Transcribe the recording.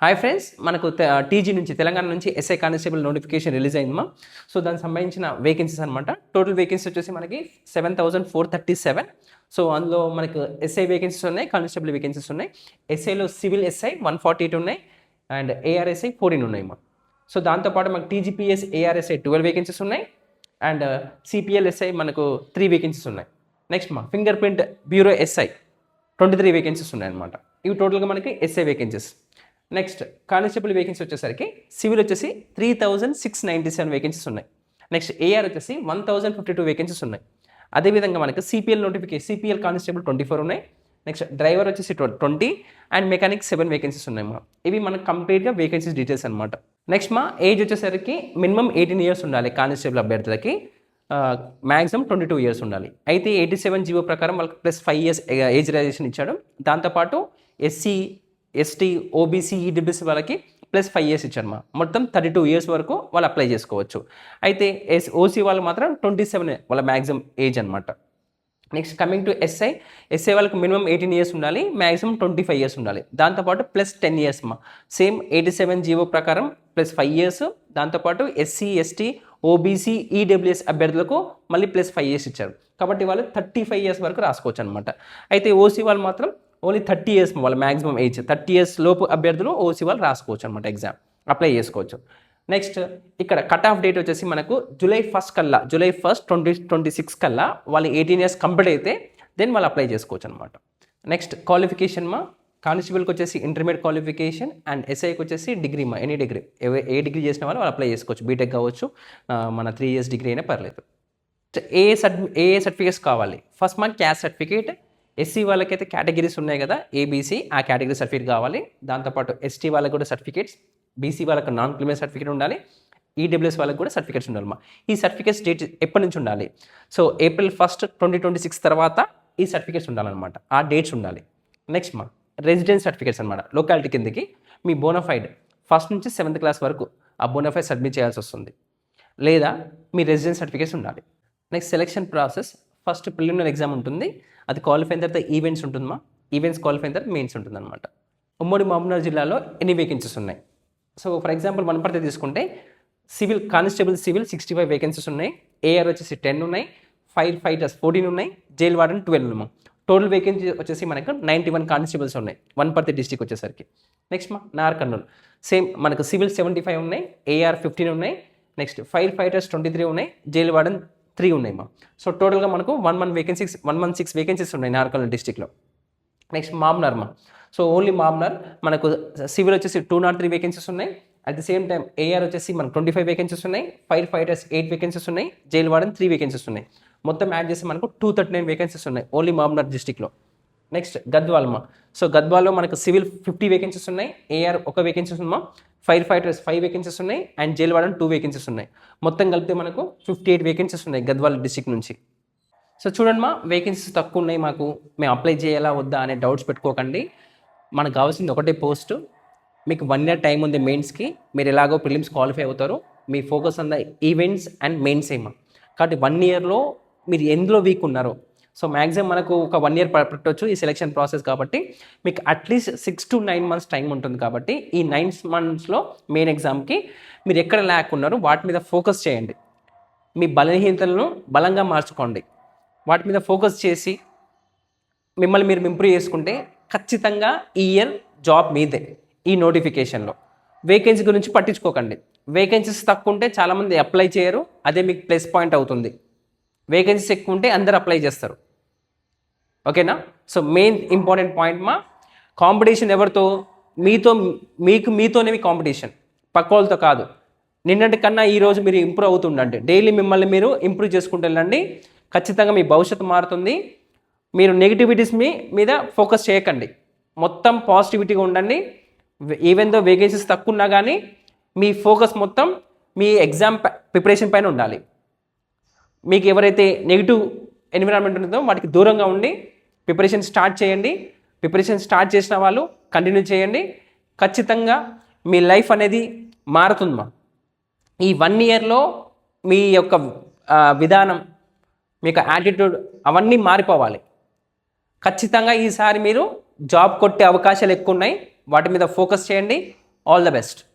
Hi friends, మనకు TG నుంచి తెలంగాణ నుంచి ఎస్ఐ కానిస్టేబుల్ నోటిఫికేషన్ రిలీజ్ అయిందమ్మా. సో దానికి సంబంధించిన వేకెన్సీస్ అనమాట. టోటల్ వేకెన్సీ వచ్చేసి మనకి 7,437. సో అందులో మనకు ఎస్ఐ వేకెన్సీస్ ఉన్నాయి, కానిస్టేబుల్ వేకెన్సీస్ ఉన్నాయి. ఎస్ఐలో సివిల్ ఎస్ఐ 148 ఉన్నాయి అండ్ ఏఆర్ఎస్ఐ 14 ఉన్నాయమ్మా. సో దాంతోపాటు మనకు టీజీపీఎస్ ఏఆర్ఎస్ఐ 12 వేకెన్సీస్ ఉన్నాయి అండ్ సిపిఎల్ ఎస్ఐ మనకు 3 వేకెన్సీస్ ఉన్నాయి. Next finger print bureau SI 23 vacancies ఉన్నాయి అనమాట. ఇవి టోటల్గా మనకి SI vacancies. Next constable vacancy వచ్చేసరికి సివిల్ వచ్చేసి 3,697 వేకెన్సీస్ ఉన్నాయి. నెక్స్ట్ ఏఆర్ వచ్చేసి 1,052 వేకెన్సీస్ ఉన్నాయి. అదేవిధంగా మనకి సిపిఎల్ కానిస్టేబుల్ 24 ఉన్నాయి. నెక్స్ట్ డ్రైవర్ వచ్చేసి 20 అండ్ మెకానిక్ 7 వేకెన్సీస్ ఉన్నాయి. ఇవి మనకు కంప్లీట్గా వేకెన్సీస్ డీటెయిల్స్ అనమాట. నెక్స్ట్ ఏజ్ వచ్చేసరికి మినిమం 18 ఇయర్స్ ఉండాలి కానిస్టేబుల్ అభ్యర్థులకి, మ్యాక్సిమం 22 ఇయర్స్ ఉండాలి. అయితే 87 జీవో ప్రకారం వాళ్ళకి +5 ఇయర్స్ ఏజ్ రిలాక్సేషన్ ఇచ్చాడు. దాంతోపాటు ఎస్సీ, ఎస్టీ, ఓబీసీ, ఈడబ్ల్యూఎస్ వాళ్ళకి +5 ఇయర్స్ ఇచ్చారు. మొత్తం 32 ఇయర్స్ వరకు వాళ్ళు అప్లై చేసుకోవచ్చు. అయితే ఓసీ వాళ్ళు మాత్రం 27 వాళ్ళ మ్యాక్సిమం ఏజ్ అనమాట. నెక్స్ట్ కమింగ్ టు ఎస్ఐ వాళ్ళకి మినిమం 18 ఇయర్స్ ఉండాలి, మ్యాక్సిమం 25 ఇయర్స్ ఉండాలి. దాంతోపాటు +10 ఇయర్స్ సేమ్ 87 జీవో ప్రకారం +5 ఇయర్స్. దాంతోపాటు ఎస్సీ, ఎస్టీ, ఓబీసీ, ఈడబ్ల్యూఎస్ అభ్యర్థులకు మళ్ళీ +5 ఇయర్స్ ఇచ్చారు. కాబట్టి వాళ్ళు 35 ఇయర్స్ వరకు రాసుకోవచ్చు అనమాట. అయితే ఓసీ వాళ్ళు మాత్రం ఓన్లీ 30 ఇయర్స్ వాళ్ళ మ్యాక్సిమం ఏజ్. 30 ఇయర్స్ లోపు అభ్యర్థులు ఓసీ వాళ్ళు రాసుకోవచ్చు అనమాట, ఎగ్జామ్ అప్లై చేసుకోవచ్చు. నెక్స్ట్ ఇక్కడ కట్ ఆఫ్ డేట్ వచ్చేసి మనకు జూలై 1, 2026 కల్లా వాళ్ళు 18 ఇయర్స్ కంప్లీట్ అయితే దెన్ వాళ్ళు అప్లై చేసుకోవచ్చు అనమాట. నెక్స్ట్ క్వాలిఫికేషన్ కానిస్టేబుల్కి వచ్చేసి ఇంటర్మీడియట్ క్వాలిఫికేషన్ అండ్ ఎస్ఐకి వచ్చేసి డిగ్రీ ఎనీ డిగ్రీ, ఏ డిగ్రీ చేసిన వాళ్ళు అప్లై చేసుకోవచ్చు. బీటెక్ కావచ్చు, మన 3 ఇయర్స్ డిగ్రీ అయినా పర్లేదు. ఏ సర్టిఫికేట్స్ కావాలి? First caste certificate. ఎస్సీ వాళ్ళకైతే కేటగిరీస్ ఉన్నాయి కదా, ఏబీసీ, ఆ కేటగిరీ సర్టిఫికేట్ కావాలి. దాంతోపాటు ఎస్టీ వాళ్ళకి కూడా సర్టిఫికేట్స్, బీసీ వాళ్ళకి నాన్ క్రిమినల్ సర్టిఫికేట్ ఉండాలి, ఈడబ్ల్యూఎస్ వాళ్ళకి కూడా సర్టిఫికేట్స్ ఉండాలి. ఈ సర్టిఫికేట్స్ డేట్ ఎప్పటి నుంచి ఉండాలి? సో April 1, 2026 తర్వాత ఈ సర్టిఫికేట్స్ ఉండాలన్నమాట, ఆ డేట్స్ ఉండాలి. నెక్స్ట్ రెసిడెన్స్ సర్టిఫికేట్స్ అనమాట. లొకాలిటీ కిందకి మీ బోనఫైడ్ 1st నుంచి 7th క్లాస్ వరకు ఆ బోనఫైడ్ సబ్మిట్ చేయాల్సి వస్తుంది, లేదా మీ రెసిడెన్స్ సర్టిఫికేట్స్ ఉండాలి. Next selection process. First preliminary exam ఉంటుంది, అది క్వాలిఫై అయిన తర్వాత ఈవెంట్స్ ఉంటుందమ్మా. ఈవెంట్స్ క్వాలిఫై అయిన తర్వాత మెయిన్స్ ఉంటుంది అనమాట. ఉమ్మడి మహబూబ్నగర్ జిల్లాలో ఎన్ని వేకెన్సీస్ ఉన్నాయి? సో ఫర్ ఎగ్జాంపుల్ వనపర్తి తీసుకుంటే కానిస్టేబుల్ సివిల్ 65 వేకెన్సీస్ ఉన్నాయి, ఏఆర్ వచ్చేసి 10 ఉన్నాయి, ఫైర్ ఫైటర్స్ 14 ఉన్నాయి, జైల్ వార్డెన్ 12 ఉన్నాయి. టోటల్ వేకెన్సీ వచ్చేసి మనకు 91 కానిస్టేబుల్స్ ఉన్నాయి వనపర్తి డిస్టిక్ వచ్చేసరికి. నెక్స్ట్ నాగర్ కర్నూలు సేమ్ మనకు సివిల్ 75 ఉన్నాయి, ఏఆర్ 15 ఉన్నాయి, నెక్స్ట్ ఫైర్ ఫైటర్స్ 23 ఉన్నాయి, జైల్ వార్డెన్ 3 ఉన్నాయి. సో టోటల్గా మనకు 116 వేకెన్సీస్ ఉన్నాయి నాగర్ కర్నూలు డిస్టిక్లో. Next Mamnoor. So only Mamnoor మనకు సివిల్ వచ్చేసి 203 వేకెన్సీస్ ఉన్నాయి. At the same time AR వచ్చేసి మనకు 25 వేకెన్సీస్ ఉన్నాయి, ఫైర్ ఫైటర్స్ 8 వేకెన్సీస్ ఉన్నాయి, జైల్ వార్డెన్ 3 వేకెన్సీస్ ఉన్నాయి. మొత్తం యాడ్ చేసి మనకు 239 వేకెన్సీస్ ఉన్నాయి ఓన్లీ మామ్నార్ డిస్టిక్లో. నెక్స్ట్ గద్వాల్. సో గద్వాల్లో మనకు సివిల్ 50 వేకెన్సీస్ ఉన్నాయి, ఏఆర్ 1 వేకెన్సీస్ ఉన్నా, ఫైర్ ఫైటర్స్ 5 వేకెన్సీస్ ఉన్నాయి అండ్ జైల్ వార్డెన్ 2 వేకెన్సీస్ ఉన్నాయి. మొత్తం కలిపితే మనకు 58 వేకెన్సీస్ ఉన్నాయి గద్వాల్ డిస్టిక్ నుంచి. సో చూడండి వేకెన్సీస్ తక్కువ ఉన్నాయి, మేము అప్లై చేయాలా వద్దా అనే డౌట్స్ పెట్టుకోకండి. మనకు కావాల్సింది ఒకటే పోస్ట్. మీకు 1 year టైం ఉంది మెయిన్స్కి, మీరు ఎలాగో ప్రిలిమ్స్ క్వాలిఫై అవుతారు. మీ focus on the events and mains కాబట్టి 1 yearలో మీరు ఎందులో వీక్ ఉన్నారో, సో మ్యాక్సిమం మనకు ఒక 1 year పెట్టవచ్చు ఈ సెలెక్షన్ ప్రాసెస్. కాబట్టి మీకు అట్లీస్ట్ 6 to 9 months టైం ఉంటుంది. కాబట్టి ఈ 9 monthsలో మెయిన్ ఎగ్జామ్కి మీరు ఎక్కడ ల్యాక్ ఉన్నారో వాటి మీద ఫోకస్ చేయండి. మీ బలహీనతలను బలంగా మార్చుకోండి. వాటి మీద ఫోకస్ చేసి మిమ్మల్ని మీరు ఇంప్రూవ్ చేసుకుంటే ఖచ్చితంగా ఈ ఇయర్ జాబ్ మీదే. ఈ నోటిఫికేషన్లో వేకెన్సీ గురించి పట్టించుకోకండి. వేకెన్సీస్ తక్కువ ఉంటే చాలామంది అప్లై చేయరు, అదే మీకు ప్లస్ పాయింట్ అవుతుంది. వేకెన్సీస్ ఎక్కువ ఉంటే అందరు అప్లై చేస్తారు. ఓకేనా? So main important point competition ఎవరితో? మీతోనే మీ కాంపిటీషన్, పక్క వాళ్ళతో కాదు. నిన్నటి కన్నా ఈరోజు మీరు ఇంప్రూవ్ అవుతుండండి. డైలీ మిమ్మల్ని మీరు ఇంప్రూవ్ చేసుకుంటూ వెళ్ళండి. ఖచ్చితంగా మీ భవిష్యత్తు మారుతుంది. మీరు నెగిటివిటీస్ మీద ఫోకస్ చేయకండి, మొత్తం పాజిటివిటీగా ఉండండి. ఈవెన్ దో వేకెన్సీస్ తక్కువ ఉన్నా కానీ మీ ఫోకస్ మొత్తం మీ ఎగ్జామ్ ప్రిపరేషన్ పైన ఉండాలి. మీకు ఎవరైతే నెగిటివ్ ఎన్విరాన్మెంట్ ఉంటుందో వాటికి దూరంగా ఉండి ప్రిపరేషన్ స్టార్ట్ చేయండి. ప్రిపరేషన్ స్టార్ట్ చేసిన వాళ్ళు కంటిన్యూ చేయండి. ఖచ్చితంగా మీ లైఫ్ అనేది మారుతుంది. ఈ 1 yearలో మీ యొక్క విధానం, మీ యొక్క యాటిట్యూడ్ అవన్నీ మారిపోవాలి. ఖచ్చితంగా ఈసారి మీరు జాబ్ కొట్టే అవకాశాలు ఎక్కువ ఉన్నాయి, వాటి మీద ఫోకస్ చేయండి. All the best.